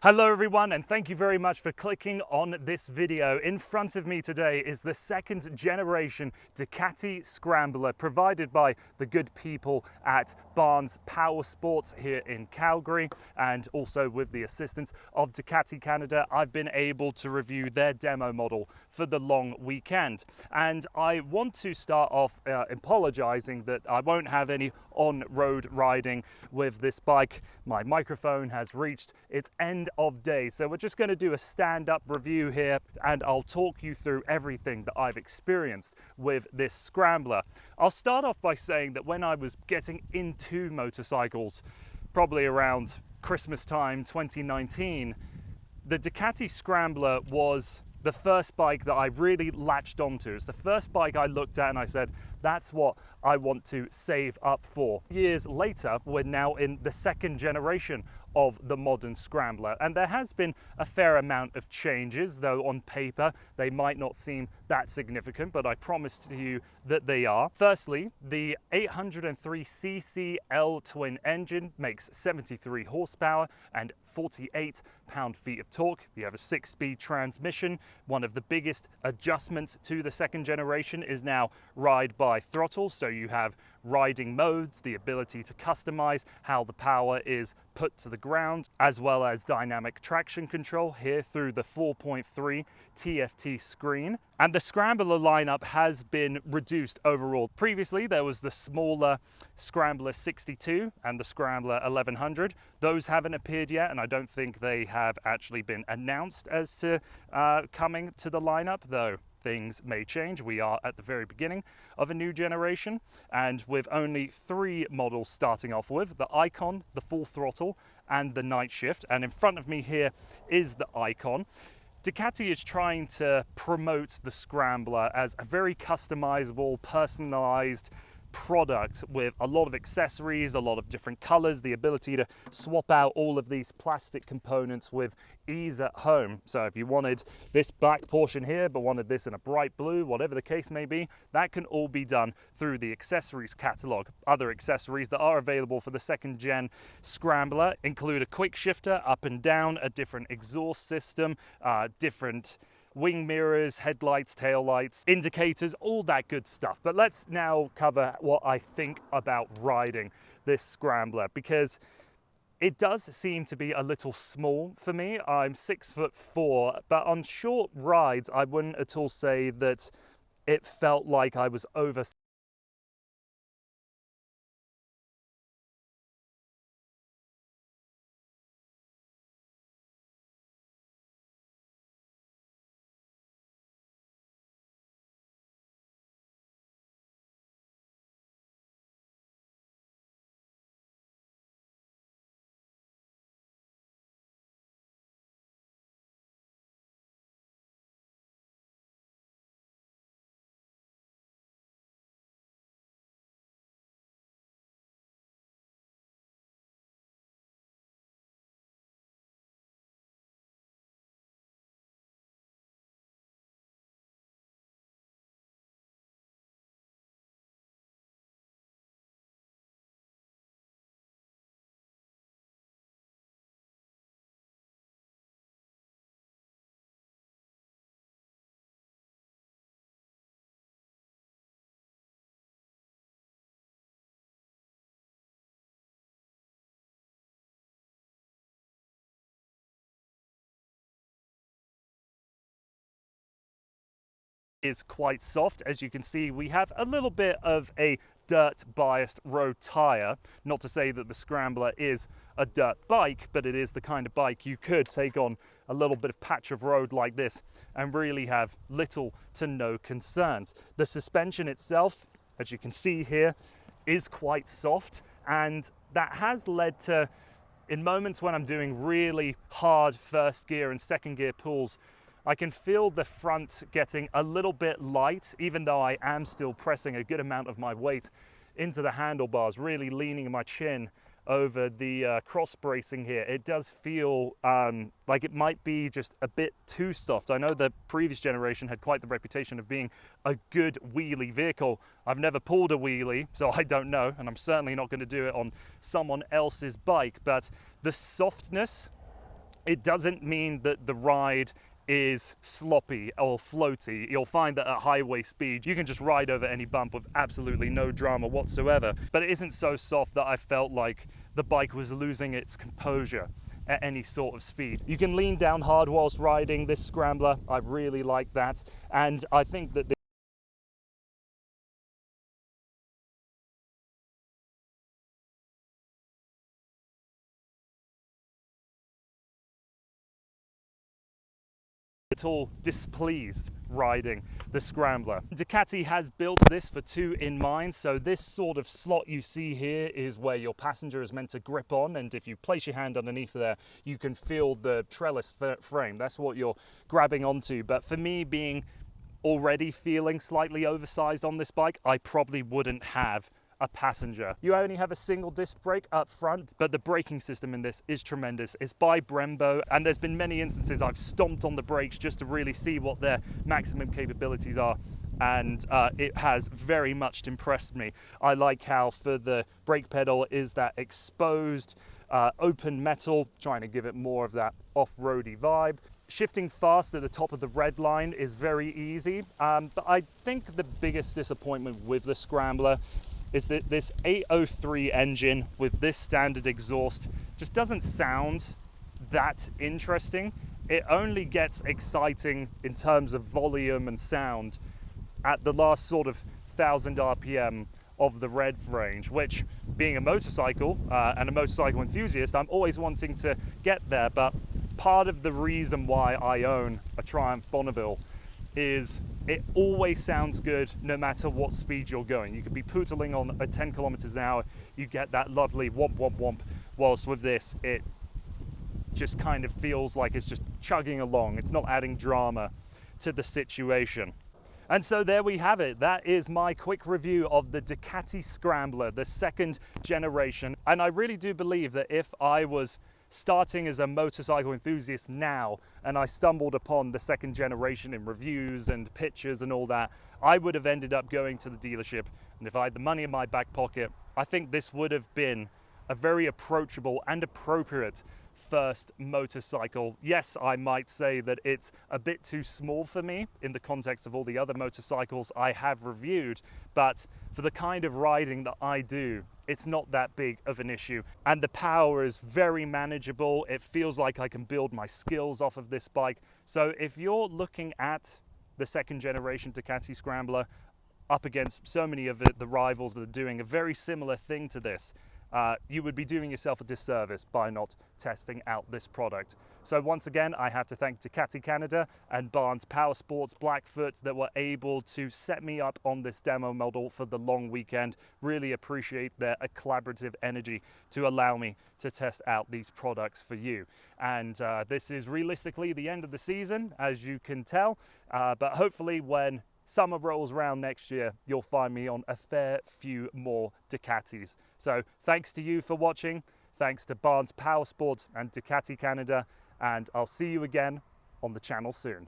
Hello everyone, and thank you very much for clicking on this video. In front of me today is the second generation Ducati Scrambler provided by the good people at Barnes Power Sports here in Calgary, and also with the assistance of Ducati Canada, I've been able to review their demo model for the long weekend. And I want to start off apologizing that I won't have any on-road riding with this bike. My microphone has reached its end of day, so we're just going to do a stand-up review here, and I'll talk you through everything that I've experienced with this Scrambler. I'll start off by saying that when I was getting into motorcycles, probably around Christmas time 2019, the Ducati Scrambler was the first bike that I really latched onto. It's the first bike I looked at and I said, that's what I want to save up for. Years later, we're now in the second generation of the modern Scrambler, and there has been a fair amount of changes, though on paper they might not seem that significant, but I promise to you that they are. Firstly, the 803cc L twin engine makes 73 horsepower and 48 pound-feet of torque. You have a 6-speed transmission. One of the biggest adjustments to the second generation is now ride by throttle, so you have riding modes, the ability to customize how the power is put to the ground, as well as dynamic traction control here through the 4.3 TFT screen. And the Scrambler lineup has been reduced overall. Previously, there was the smaller Scrambler 62 and the Scrambler 1100. Those haven't appeared yet, and I don't think they have actually been announced as to coming to the lineup, though things may change. We are at the very beginning of a new generation, and with only 3 models starting off with: the Icon, the Full Throttle, and the Night Shift. And in front of me here is the Icon. Ducati is trying to promote the Scrambler as a very customizable, personalized product with a lot of accessories, a lot of different colors, the ability to swap out all of these plastic components with ease at home. So if you wanted this black portion here but wanted this in a bright blue, whatever the case may be, that can all be done through the accessories catalog. Other accessories that are available for the second gen Scrambler include a quick shifter up and down, a different exhaust system, different wing mirrors, headlights, taillights, indicators, all that good stuff. But let's now cover what I think about riding this Scrambler, because it does seem to be a little small for me. I'm 6'4", but on short rides, I wouldn't at all say that it felt like I was over. Is quite soft. As you can see, we have a little bit of a dirt biased road tire. Not to say that the Scrambler is a dirt bike, but it is the kind of bike you could take on a little bit of patch of road like this and really have little to no concerns. The suspension itself, as you can see here, is quite soft, and that has led to, in moments when I'm doing really hard first gear and second gear pulls, I can feel the front getting a little bit light, even though I am still pressing a good amount of my weight into the handlebars, really leaning my chin over the cross bracing here. It does feel like it might be just a bit too soft. I know the previous generation had quite the reputation of being a good wheelie vehicle. I've never pulled a wheelie, so I don't know, and I'm certainly not going to do it on someone else's bike, but the softness It doesn't mean that the ride is sloppy or floaty. You'll find that at highway speed, you can just ride over any bump with absolutely no drama whatsoever. But it isn't so soft that I felt like the bike was losing its composure at any sort of speed. You can lean down hard whilst riding this Scrambler. I really like that. And I think that at all displeased riding the Scrambler. Ducati has built this for two in mind, so this sort of slot you see here is where your passenger is meant to grip on, and if you place your hand underneath there, you can feel the trellis frame. That's what you're grabbing onto. But for me, being already feeling slightly oversized on this bike, I probably wouldn't have a passenger. You only have a single disc brake up front, but the braking system in this is tremendous. It's by Brembo, and there's been many instances I've stomped on the brakes just to really see what their maximum capabilities are, and it has very much impressed me. I like how for the brake pedal is that exposed open metal, trying to give it more of that off-roady vibe. Shifting fast at the top of the red line is very easy, but I think the biggest disappointment with the Scrambler is that this 803 engine with this standard exhaust just doesn't sound that interesting. It only gets exciting in terms of volume and sound at the last sort of 1000 RPM of the rev range, which, being a motorcycle and a motorcycle enthusiast, I'm always wanting to get there. But part of the reason why I own a Triumph Bonneville is it always sounds good no matter what speed you're going. You could be pootling on at 10 kilometers an hour, you get that lovely womp womp womp, whilst with this it just kind of feels like it's just chugging along. It's not adding drama to the situation. And so there we have it. That is my quick review of the Ducati Scrambler, the second generation. And I really do believe that if I was starting as a motorcycle enthusiast now and I stumbled upon the second generation in reviews and pictures and all that, I would have ended up going to the dealership, and if I had the money in my back pocket, I think this would have been a very approachable and appropriate first motorcycle. Yes, I might say that it's a bit too small for me in the context of all the other motorcycles I have reviewed, but for the kind of riding that I do, it's not that big of an issue. And the power is very manageable. It feels like I can build my skills off of this bike. So if you're looking at the second generation Ducati Scrambler up against so many of the rivals that are doing a very similar thing to this, you would be doing yourself a disservice by not testing out this product. So once again, I have to thank Ducati Canada and Barnes Power Sports Blackfoot that were able to set me up on this demo model for the long weekend. Really appreciate their collaborative energy to allow me to test out these products for you. And this is realistically the end of the season, as you can tell, but hopefully when summer rolls around next year, you'll find me on a fair few more Ducatis. So thanks to you for watching, thanks to Barnes Power Sport and Ducati Canada, and I'll see you again on the channel soon.